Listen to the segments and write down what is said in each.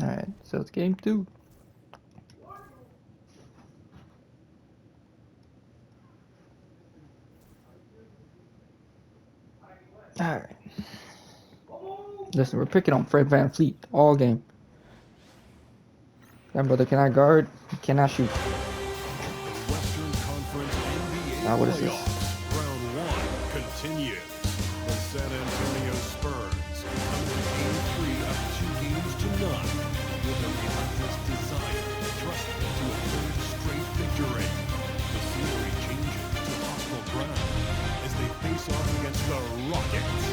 Alright, so it's game 2. Alright. Listen, we're picking on Fred VanVleet all game. That brother cannot guard, he cannot shoot. Western Conference NBA Now what is this? Round 1 continues. The San Antonio Spurs come to Game 3 up 2 games to none with a relentless desire to trust to a third straight victory. The scenery changes to hostile ground as they face off against the Rockets.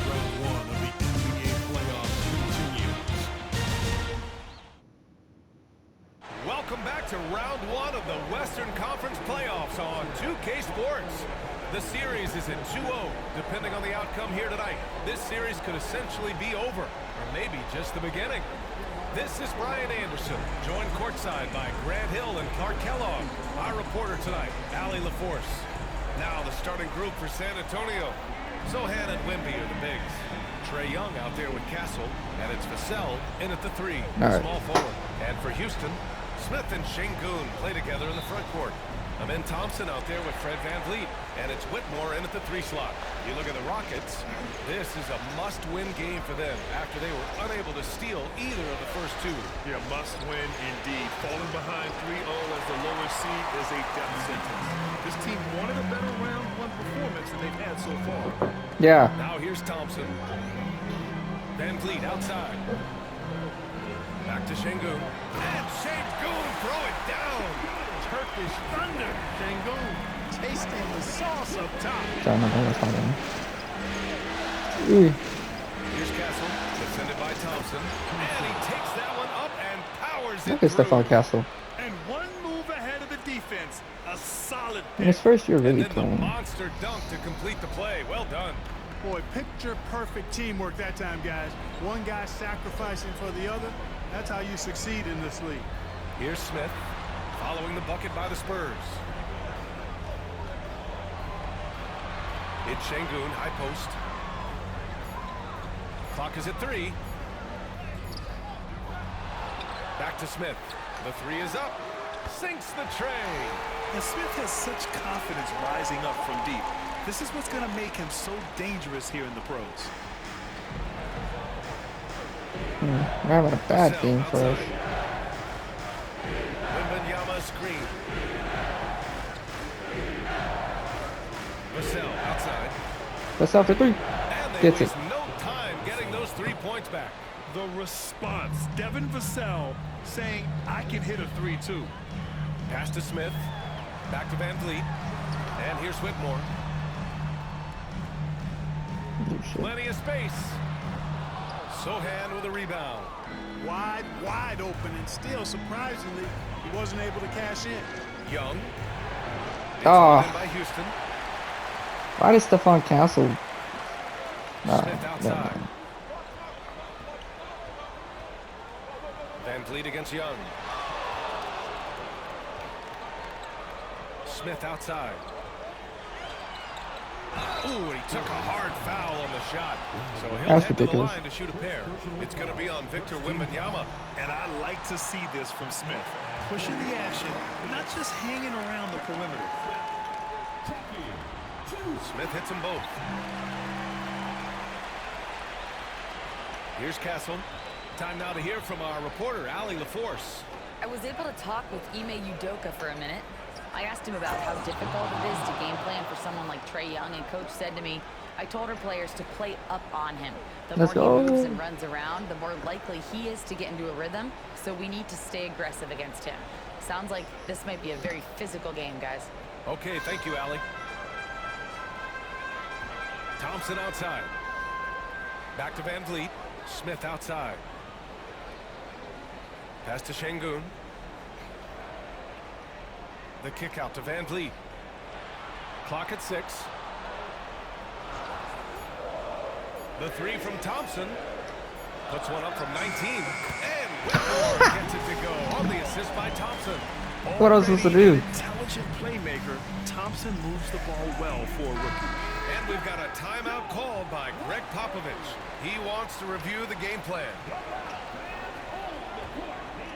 Round 1 of the NBA playoffs continues. Welcome back to round 1 of the Western Conference playoffs on 2K Sports. The series is at 2-0. Depending on the outcome here tonight, this series could essentially be over, or maybe just the beginning. This is Brian Anderson, joined courtside by Grant Hill and Clark Kellogg. Our reporter tonight, Allie LaForce. Now the starting group for San Antonio. Sohan and Wemby are the bigs. Trae Young out there with Castle, and it's Vassell in at the 3, small forward. And for Houston, Smith and Şengün play together in the front court. Amin Thompson out there with Fred VanVleet, and it's Whitmore in at the 3 slot. You look at the Rockets, this is a must-win game for them after they were unable to steal either of the first 2. Yeah, must-win indeed. Falling behind 3-0 as the lower seed is a death sentence. This team wanted a better round 1 performance than they've had so far. Yeah. Now here's Thompson. VanVleet outside. Back to Şengün. And Şengün throw it down. Turkish thunder. Şengün tasting the sauce up top. Sorry, my bad, that's not in. Ooh. Here's Castle, defended by Thompson. And he takes that one up and powers it Look at Stephon Castle. And one move ahead of the defense. A solid In his first year really and then the playing. monster dunk to complete the play. Well done. Boy, picture-perfect teamwork that time, guys. One guy sacrificing for the other. That's how you succeed in this league. Here's Smith, following the bucket by the Spurs. It's Şengün, high post. Clock is at 3. Back to Smith. The 3 is up. Sinks the tray. And Smith has such confidence rising up from deep. This is what's going to make him so dangerous here in the pros. We're having a bad game for us. Wembanyama screen. Vassell outside. That's out for 3. And they Gets waste it. no time getting those 3 points back. The response, Devin Vassell saying, I can hit a 3 too. Pass to Smith. Back to VanVleet. And here's Whitmore. Plenty of space. Sohan with a rebound. Wide open, and still, surprisingly, he wasn't able to cash in. Young. Oh. By Houston. Why did Stephon Castle? Smith outside. VanVleet against Young. Smith outside. Ooh, he took a hard foul on the shot. So he'll That's head to the ridiculous. line to shoot a pair. It's going to be on Victor Wembanyama. And I like to see this from Smith. Pushing the action, not just hanging around the perimeter. Smith hits them both. Here's Castle. Time now to hear from our reporter, Allie LaForce. I was able to talk with Ime Udoka for a minute. I asked him about how difficult it is to game plan for someone like Trae Young, and Coach said to me, I told our players to play up on him. The Let's more he go. moves and runs around, the more likely he is to get into a rhythm, so we need to stay aggressive against him. Sounds like this might be a very physical game, guys. Okay, thank you, Allie. Thompson outside. Back to VanVleet. Smith outside. Pass to Şengün. The kick out to VanVleet. Clock at 6. The 3 from Thompson. Puts one up from 19. And Whitmore gets it to go on the assist by Thompson. What else was to do? Intelligent playmaker, Thompson moves the ball well for a rookie. And And we've got a timeout called by Greg Popovich. He wants to review the game plan.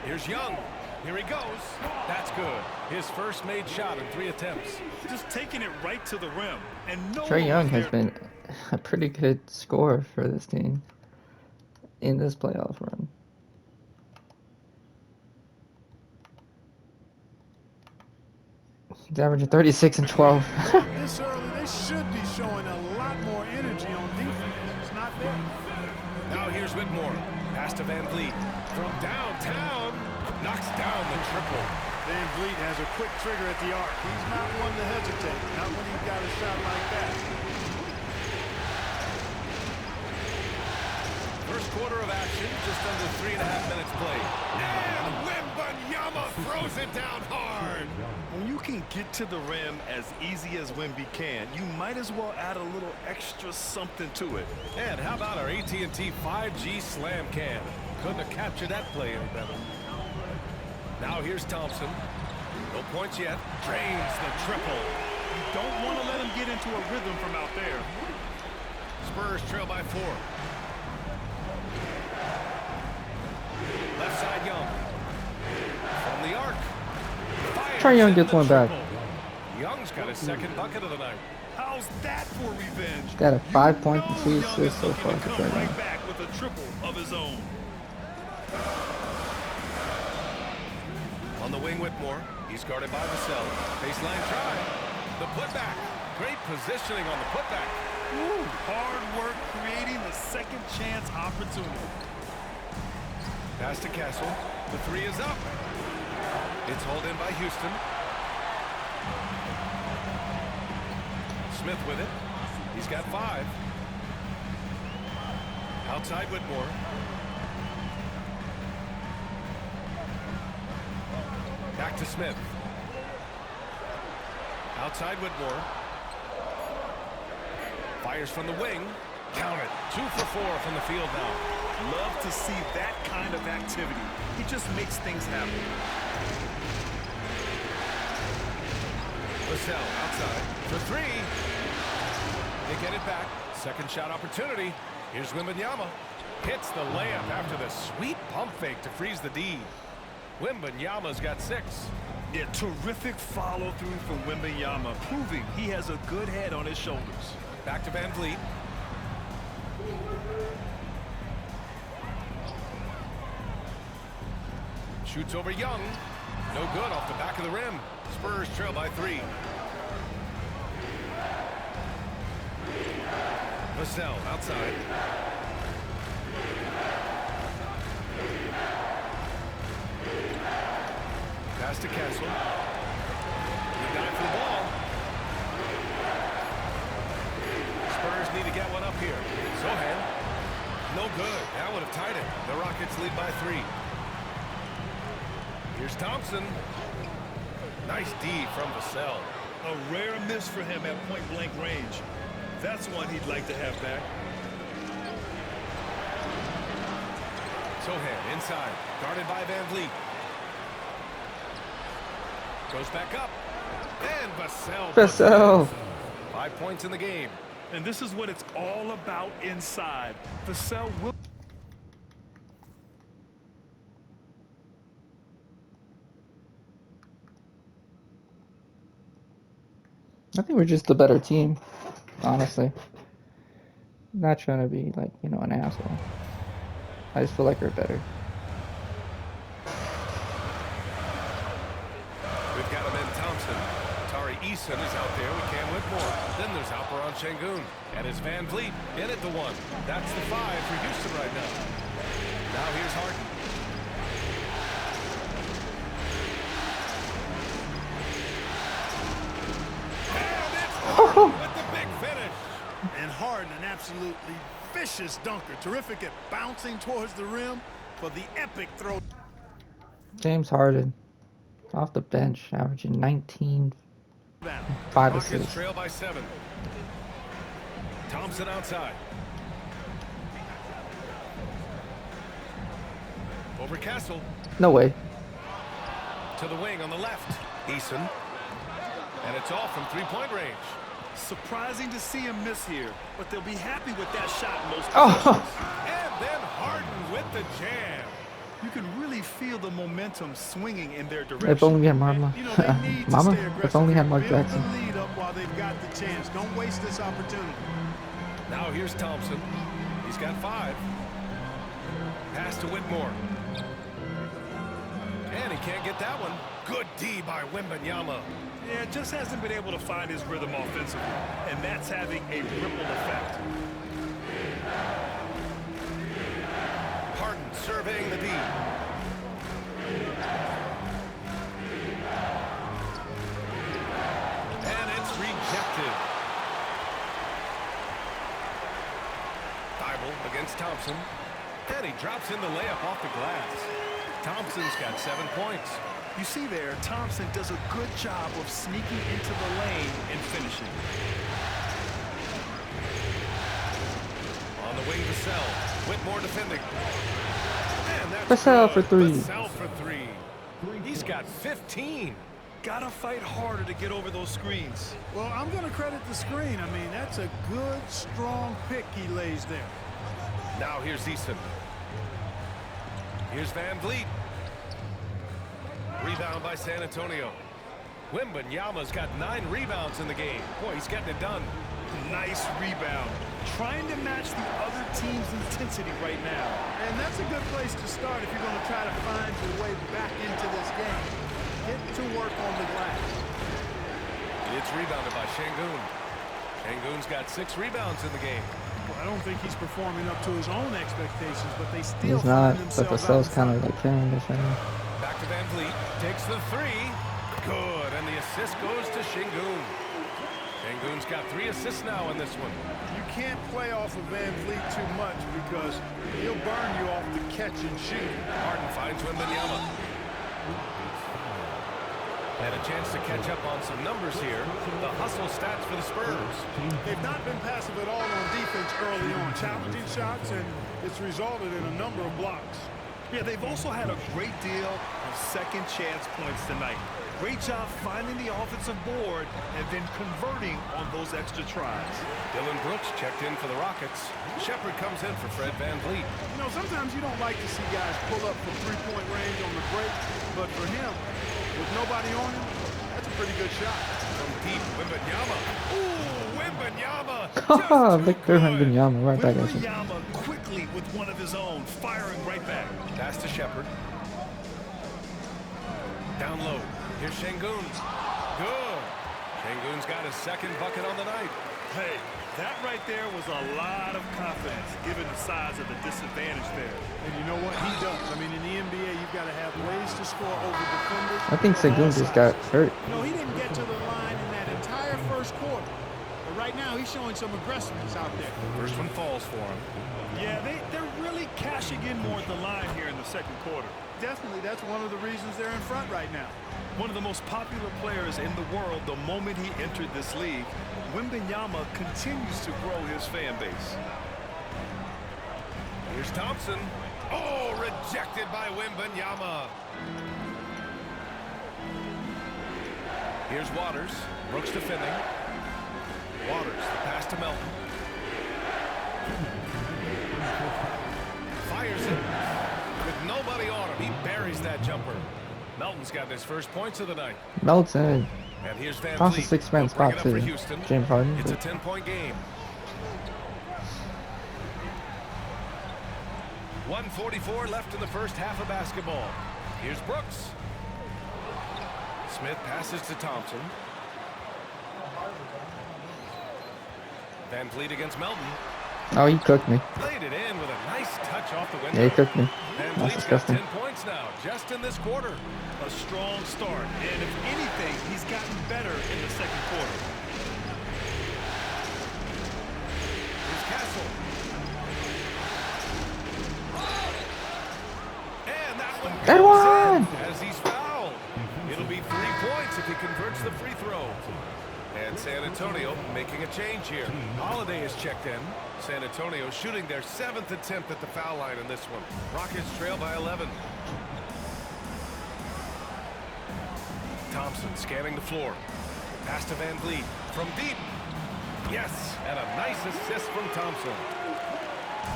Here's Young. Here he goes. That's good. His first made shot in 3 attempts. Just taking it right to the rim. And no Trae one Young was has there. been a pretty good scorer for this team in this playoff run. He's averaging 36 and 12. This early, they should be showing a lot more energy on defense. It's not there. Now here's Whitmore. Pass to Van Vliet. From downtown. Knocks down the triple. Van Vliet has a quick trigger at the arc. He's not one to hesitate. Not when he's got a shot like that. First quarter of action, just under 3.5 minutes played. And Wembanyama throws it down hard. When you can get to the rim as easy as Wemby can, you might as well add a little extra something to it. And how about our AT&T 5G slam cam? Couldn't have captured that play any better. Now here's Thompson. No points yet. Drains the triple. You don't want to let him get into a rhythm from out there. Spurs trail by 4. Left side Young. From the arc. Trae Young gets one back. Young's got his second bucket of the night. How's that for revenge? Got a 5 point and 2 Young assists is so looking far to for come Trae Young. right back with a triple of his own. On the wing, Whitmore. He's guarded by Vassell. Baseline try. The putback. Great positioning on the putback. Woo, hard work creating the second chance opportunity. Pass to Castle. The 3 is up. It's hauled in by Houston. Smith with it. He's got 5. Outside Whitmore. Back to Smith. Outside Whitmore. Fires from the wing. Count it. 2 for 4 from the field now. Love to see that kind of activity. He just makes things happen. Vassell outside for 3. They get it back. Second shot opportunity. Here's Wembanyama. Hits the layup after the sweet pump fake to freeze the D. Wembanyama's got 6. Yeah, terrific follow through from Wembanyama, proving he has a good head on his shoulders. Back to Van Vliet. Shoots over Young. No good off the back of the rim. Spurs trail by 3. Vassell outside. Pass to Castle. Good guy for the ball. Spurs need to get one up here. Sohan. No good. That would have tied it. The Rockets lead by 3. Here's Thompson. Nice D from Vassell. A rare miss for him at point-blank range. That's one he'd like to have back. Sohan inside. Guarded by Van Vliet. Goes back up. And Vassell. Vassell. 5 points in the game. And this is what it's all about inside. Vassell will... I think we're just the better team, honestly. Not trying to be like, you know, an asshole. I just feel like we're better. We've got him in Thompson. Tari Eason is out there with Cam Whitmore. Then there's Alperon Şengün. And it's Van Vliet in at the 1. That's the 5 for Houston right now. Now here's Harden. With the big finish. And Harden, an absolutely vicious dunker. Terrific at bouncing towards the rim for the epic throw. James Harden, off the bench, averaging 19, 5 Rockets assists. trail by 7. Thompson outside. Over Castle. No way. To the wing on the left. Eason. And it's off from 3-point range. Surprising to see him miss here, but they'll be happy with that shot most Oh, And then Harden with the jam. You can really feel the momentum swinging in their if direction. only we had Mama. You know, they need to Mama, stay aggressive. if only we had Mark Build Jackson. the lead up while they've got the chance. Don't waste this opportunity. Now here's Thompson. He's got 5. Pass to Whitmore. And he can't get that one. Good D by Wembanyama. Yeah, just hasn't been able to find his rhythm offensively, and that's having a ripple effect. Harden surveying the D. And it's rejected. Thibault against Thompson. And he drops in the layup off the glass. Thompson's got 7 points. You see there, Thompson does a good job of sneaking into the lane and finishing. On the wing to Sell. Whitmore defending. And that's Vassell for good. 3. Vassell for 3. He's got 15. Gotta fight harder to get over those screens. Well, I'm going to credit the screen. I mean, that's a good, strong pick he lays there. Now here's Eason. Here's Van Vliet. Rebound by San Antonio. Wembanyama's got 9 rebounds in the game. Boy, he's getting it done. Nice rebound. Trying to match the other team's intensity right now. And that's a good place to start if you're going to try to find your way back into this game. Get to work on the glass. It's rebounded by Şengün. Şengün's got 6 rebounds in the game. Well, I don't think he's performing up to his own expectations, but they still He's not, find but themselves Vassell's out kind in of front. like carrying this right now. Back to Van Vliet. Takes the 3. Good. And the assist goes to Şengün. Şengün's got 3 assists now in this one. You can't play off of Van Vliet too much because he'll burn you off the catch and shoot. Harden finds Wembanyama. And a chance to catch up on some numbers here. The hustle stats for the Spurs. They've not been passive at all on defense early on. Challenging shots, and it's resulted in a number of blocks. Yeah, they've also had a great deal of second chance points tonight. Great job finding the offensive board and then converting on those extra tries. Dylan Brooks checked in for the Rockets. Shepherd comes in for Fred Van Vliet. You know, sometimes you don't like to see guys pull up from three-point range on the break, but for him, with nobody on him, that's a pretty good shot. From deep, Wembanyama. Ooh, Wembanyama. Haha, Victor Wembanyama right back at you. Wembanyama quickly with one of his own, firing right back. Pass to Shepherd. Down low. Here's Şengün. Good. Şengün's got his 2nd bucket on the night. Hey, that right there was a lot of confidence, given the size of the disadvantage there. And you know what? He does. I mean, in the NBA, you've got to have ways to score over defenders. I think of all Şengün just got sizes. hurt. No, he didn't get to the line in that entire first quarter. But right now, he's showing some aggressiveness out there. First one falls for him. Yeah, they're really cashing in more at the line here in the second quarter. Definitely, that's one of the reasons they're in front right now. One of the most popular players in the world the moment he entered this league, Wembanyama continues to grow his fan base. Here's Thompson. Oh, rejected by Wembanyama. Here's Waters. Brooks defending. Waters, the pass to Melton. Fires it. With nobody on him, he buries that jumper. Melton's gotten his first points of the night. Melton. And here's Van Toss a Vliet. 6-man He'll bring spot it up to for Houston. James Harden. It's a But 10-point game. 1:44 left in the first half of basketball. Here's Brooks. Smith passes to Thompson. Van Vliet against Melton. oh, he cooked me. Laid it in with a nice touch off the window. Yeah, he cooked me. Van That's Vliet's got disgusting. 10 points now, just in this quarter. A strong start, and if anything, he's gotten better in the second quarter. Here's Castle. And that one That goes one! in as he's fouled. It'll be 3 points if he converts the free throw. And San Antonio making a change here. Holiday is checked in. San Antonio shooting their 7th attempt at the foul line in this one. Rockets trail by 11. Thompson scanning the floor. Pass to Van Vliet from deep. Yes, and a nice assist from Thompson.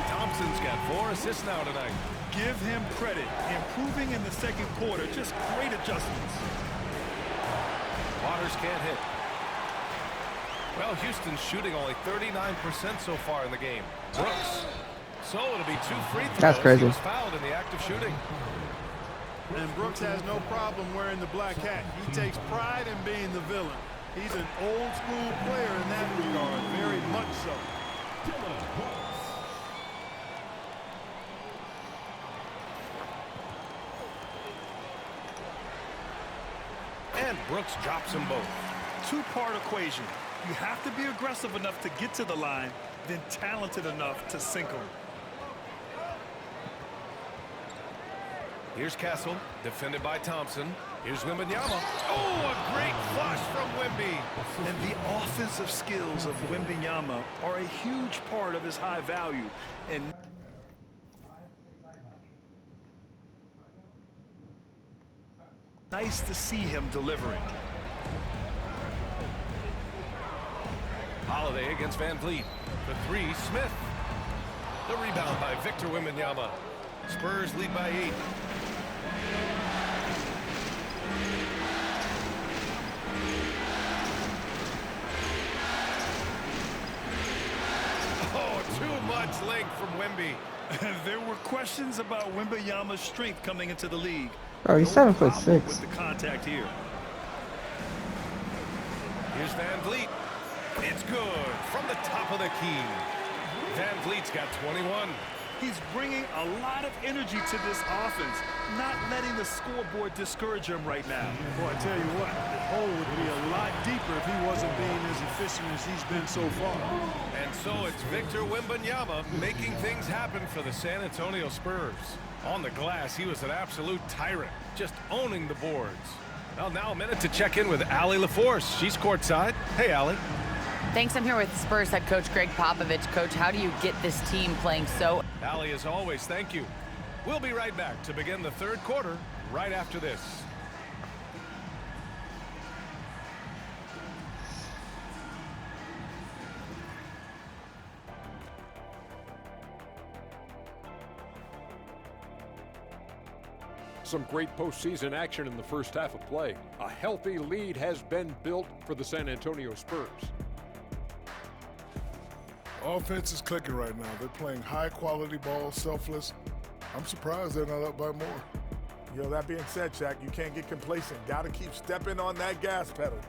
Thompson's got 4 assists now tonight. Give him credit. Improving in the second quarter. Just great adjustments. Waters can't hit. Well, Houston's shooting only 39% so far in the game. Brooks. So it'll be 2 free throws. That's crazy. He was fouled in the act of shooting. And Brooks has no problem wearing the black hat. He takes pride in being the villain. He's an old school player in that regard, very much so. And Brooks drops them both. Two-part equation. You have to be aggressive enough to get to the line, then talented enough to sink them. Here's Castle, defended by Thompson. Here's Wembanyama. Oh, a great flush from Wemby. And the offensive skills of Wembanyama are a huge part of his high value. And nice to see him delivering. Holiday against Van Vliet. For 3, Smith. The rebound by Victor Wembanyama. Spurs lead by 8. Oh, too much length from Wemby. There were questions about Wembanyama's strength coming into the league. Bro, he's No 7'6". problem with the contact here. Here's Van Vliet. It's good from the top of the key. Van Vliet's got 21. He's bringing a lot of energy to this offense, not letting the scoreboard discourage him right now. Boy, I tell you what, the hole would be a lot deeper if he wasn't being as efficient as he's been so far. And so it's Victor Wembanyama making things happen for the San Antonio Spurs. On the glass, he was an absolute tyrant, just owning the boards. Well, now a minute to check in with Allie LaForce. She's courtside. Hey, Allie. Thanks. I'm here with Spurs head coach Greg Popovich. Coach, how do you get this team playing so? Allie, as always, thank you. We'll be right back to begin the third quarter right after this. Some great postseason action in the first half of play. A healthy lead has been built for the San Antonio Spurs. Offense is clicking right now. They're playing high-quality ball, selfless. I'm surprised they're not up by more. You know, that being said, Shaq, you can't get complacent. Got to keep stepping on that gas pedal.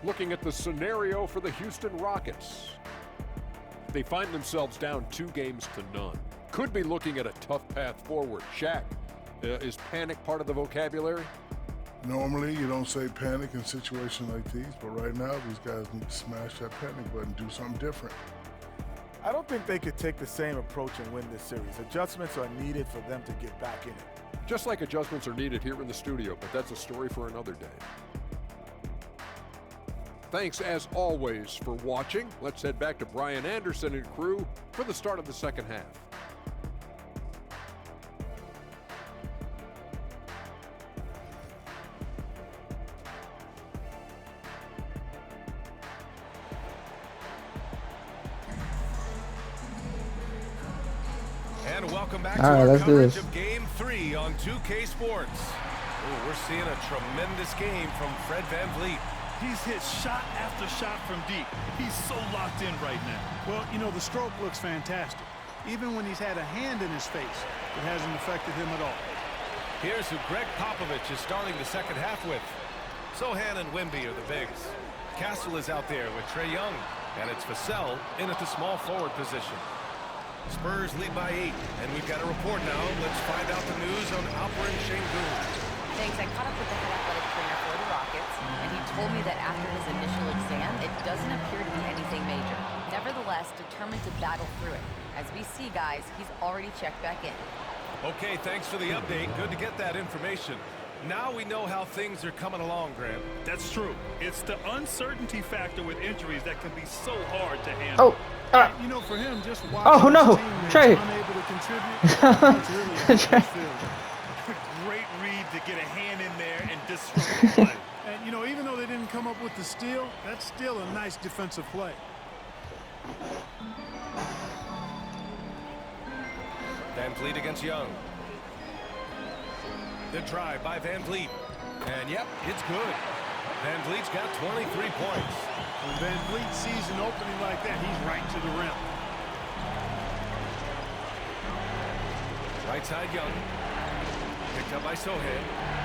Looking at the scenario for the Houston Rockets. They find themselves down 2 games to none. Could be looking at a tough path forward. Shaq, is panic part of the vocabulary? Normally, you don't say panic in situations like these, but right now, these guys need to smash that panic button, do something different. I don't think they could take the same approach and win this series. Adjustments are needed for them to get back in it. Just like adjustments are needed here in the studio, but that's a story for another day. Thanks, as always, for watching. Let's head back to Brian Anderson and crew for the start of the second half. And welcome back All right, to our let's do coverage this. of Game 3 on 2K Sports. Ooh, we're seeing a tremendous game from Fred Van Vliet. He's hit shot after shot from deep. He's so locked in right now. Well, you know, the stroke looks fantastic. Even when he's had a hand in his face, it hasn't affected him at all. Here's who Greg Popovich is starting the second half with. Sohan and Wemby are the bigs. Castle is out there with Trae Young, and it's Vassell in at the small forward position. Spurs lead by 8, and we've got a report now. Let's find out the news on Alperen Şengün. Thanks. I caught up with the head athletic trainer for the Rockets, and he told me that after his initial exam, it doesn't appear to be anything major. Nevertheless, determined to battle through it. As we see, guys, he's already checked back in. Okay, thanks for the update. Good to get that information. Now we know how things are coming along, Graham. That's true. It's the uncertainty factor with injuries that can be so hard to handle. Oh, You know, for him, just watching Oh, no. his teammates Trey. unable to contribute, it's really a Trey. feeling. Great read to get a hand in there and disrupt the play. And, you know, even though they didn't come up with the steal, that's still a nice defensive play. Van Vliet against Young. The drive by Van Vliet. And yep, it's good. Van Vliet's got 23 points. When Van Vliet sees an opening like that, he's right to the rim. Right side Young. Picked up by Sohail.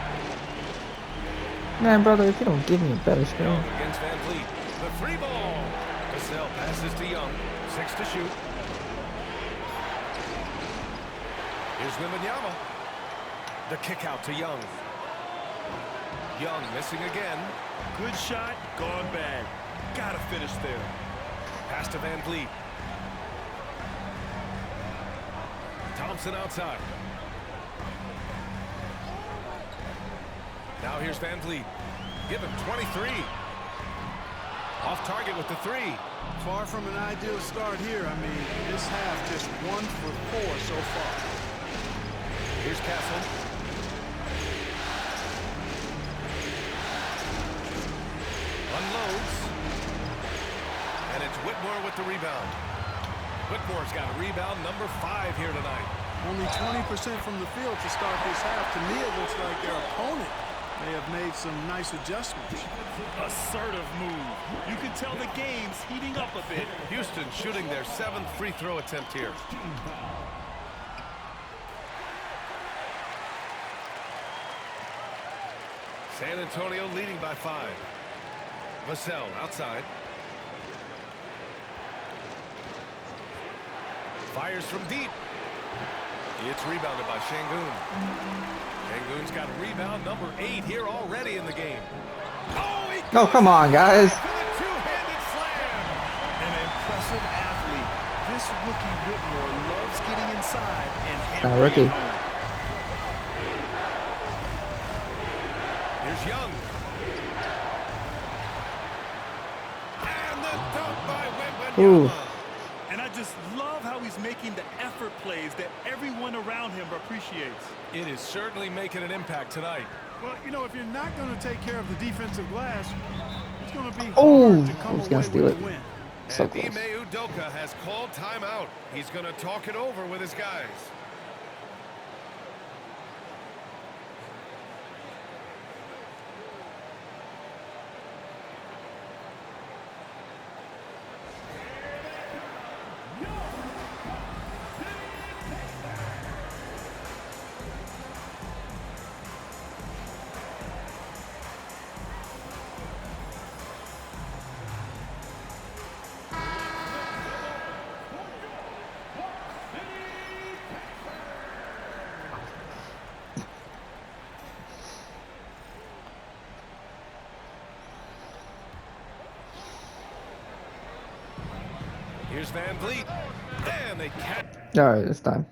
Man, brother, if you don't give me a better screen. Young against Van Vliet. The free ball. Vassell passes to Young. 6 to shoot. Here's Wembanyama. The kick out to Young. Young missing again. Good shot, gone bad. Gotta finish there. Pass to Van Vliet. Thompson outside. Now here's Van Vliet. Give him 23. Off target with the 3. Far from an ideal start here. I mean, this half just 1 for 4 so far. Here's Castle. Unloads. And it's Whitmore with the rebound. Whitmore's got a rebound number 5 here tonight. Only 20% from the field to start this half. To me, it looks like their opponent may have made some nice adjustments. Assertive move. You can tell the game's heating up a bit. Houston shooting their 7th free throw attempt here. San Antonio leading by 5. Vassell outside. Fires from deep. It's rebounded by Şengün. Şengün's got rebound number 8 here already in the game. Oh, come on, guys. Two-handed slam. An impressive athlete. This rookie Whitmore loves getting inside and Not hammering rookie. it home. Here's Young. And the dunk by Ooh. Wembanyama. And I just love how he's making the effort plays that everyone around him appreciates. It is certainly making an impact tonight. Well, you know, if you're not going to take care of the defensive glass, it's going to be Oh, hard to I come was gonna away steal with it. the win. So And close. Ime Udoka has called timeout. He's going to talk it over with his guys. Here's Van Vliet. And they catch. All right, it's time.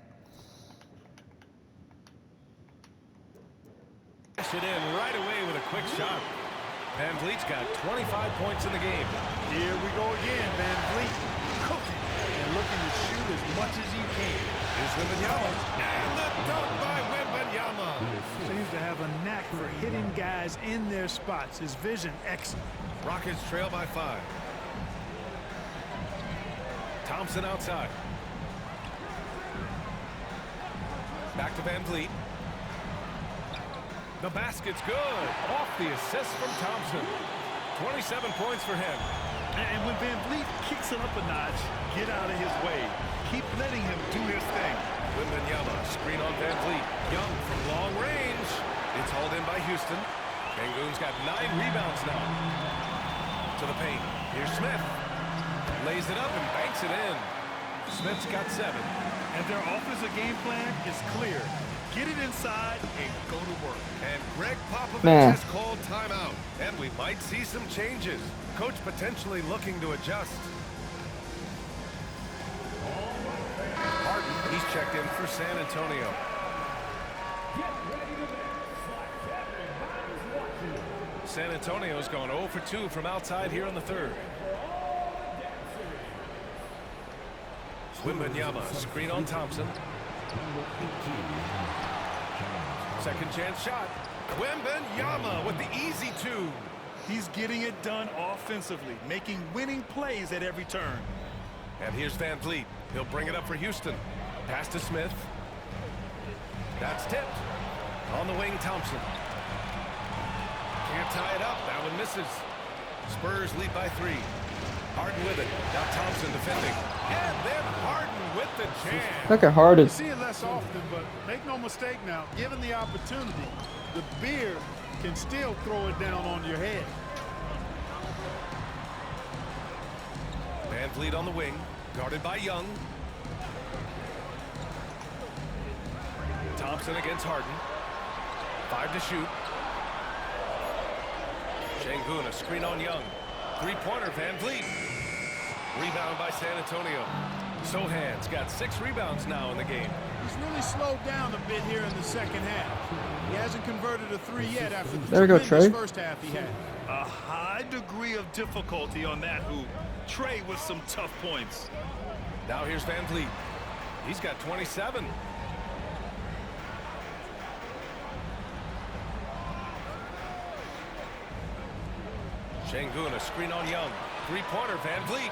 It in right away with a quick shot. Van Vliet's got 25 points in the game. Here we go again. Van Vliet cooking and looking to shoot as much as he can. Here's Wembanyama. And the dunk by Wembanyama. Seems to have a knack for hitting guys in their spots. His vision excellent. Rockets trail by 5. Thompson outside. Back to Van Vliet. The basket's good. Off the assist from Thompson. 27 points for him. And when Van Vliet kicks it up a notch, get out of his way. Keep letting him do his thing. Wembanyama, screen on Van Vliet. Young from long range. It's hauled in by Houston. Şengün's got 9 rebounds now. To the paint. Here's Smith. Lays it up and banks it in. Smith's got 7. And their offensive game plan is clear. Get it inside and go to work. And Greg Popovich Man. has called timeout. And we might see some changes. Coach potentially looking to adjust. Harden, he's checked in for San Antonio. San Antonio's gone 0 for 2 from outside here in the 3rd. Wembanyama, screen on Thompson. Second chance shot. Wembanyama with the easy 2. He's getting it done offensively, making winning plays at every turn. And here's Van Vliet. He'll bring it up for Houston. Pass to Smith. That's tipped. On the wing, Thompson. Can't tie it up. That one misses. Spurs lead by 3. Harden with it. Now Thompson defending. And then Harden with the jam. Look at Harden. You see it less often, but make no mistake now, given the opportunity, the beard can still throw it down on your head. Van Vliet on the wing, guarded by Young. Thompson against Harden. 5 to shoot. Şengün, a screen on Young. Three-pointer, Van Vliet. Rebound by San Antonio. Sohan's got 6 rebounds now in the game. He's really slowed down a bit here in the second half. He hasn't converted a 3 yet after the There we go, Trey. first half he had. A high degree of difficulty on that hoop. Trey with some tough points. Now here's Van Vliet. He's got 27. Şengün, a screen on Young. Three-pointer, Van Vliet.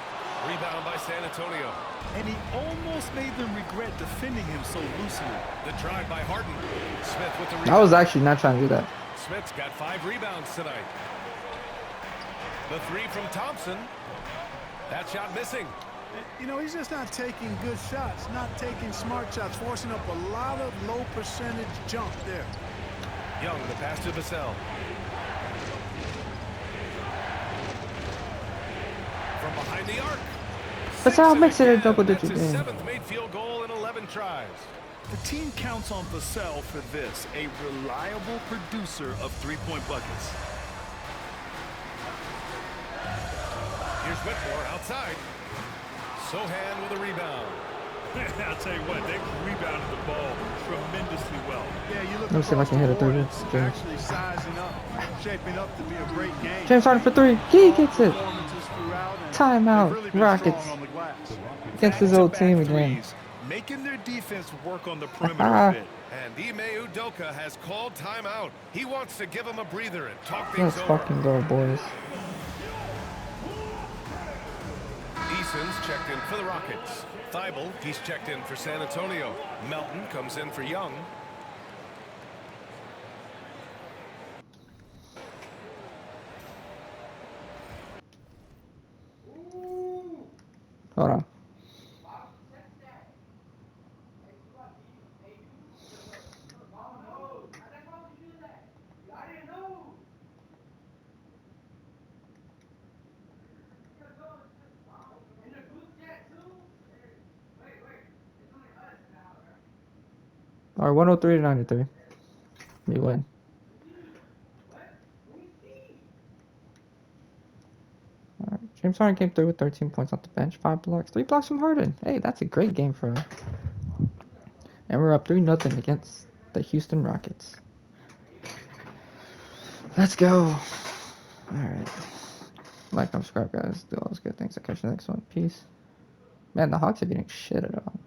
Rebound by San Antonio. And he almost made them regret defending him so loosely. The drive by Harden. Smith with the rebound. I was actually not trying to do that. Smith's got 5 rebounds tonight. The 3 from Thompson. That shot missing. You know, he's just not taking good shots, not taking smart shots, forcing up a lot of low percentage jump there. Young, the pass to Vassell. From behind the arc. Vassell 6 makes it a again. double-digit That's his game. 7th made field goal in 11 tries. The team counts on Vassell for this, a reliable producer of three-point buckets. Here's Whitmore outside. Sohan with a rebound. I'll tell you what, they rebounded the ball tremendously well. Yeah, you look Let me see if I can hit a three. it's actually sizing up, shaping up to be a great game. James Harden for 3. He gets it. Performances throughout, and Timeout. they've really been Rockets. strong on the glass. Against his old team again. Threes, making their defense work on the perimeter a bit. And Ime Udoka has called timeout. He wants to give him a breather and talk Let's things over. fucking go, boys. Eason's checked in for the Rockets. Thibault, he's checked in for San Antonio. Melton comes in for Young. Hold on. All right, 103 to 93. We win. All right, James Harden came through with 13 points off the bench, 5 blocks, 3 blocks from Harden. Hey, that's a great game for him. And we're up 3-0 against the Houston Rockets. Let's go. All right. Like, subscribe, guys. Do all those good things. I'll catch you next one. Peace. Man, the Hawks are getting shit at all.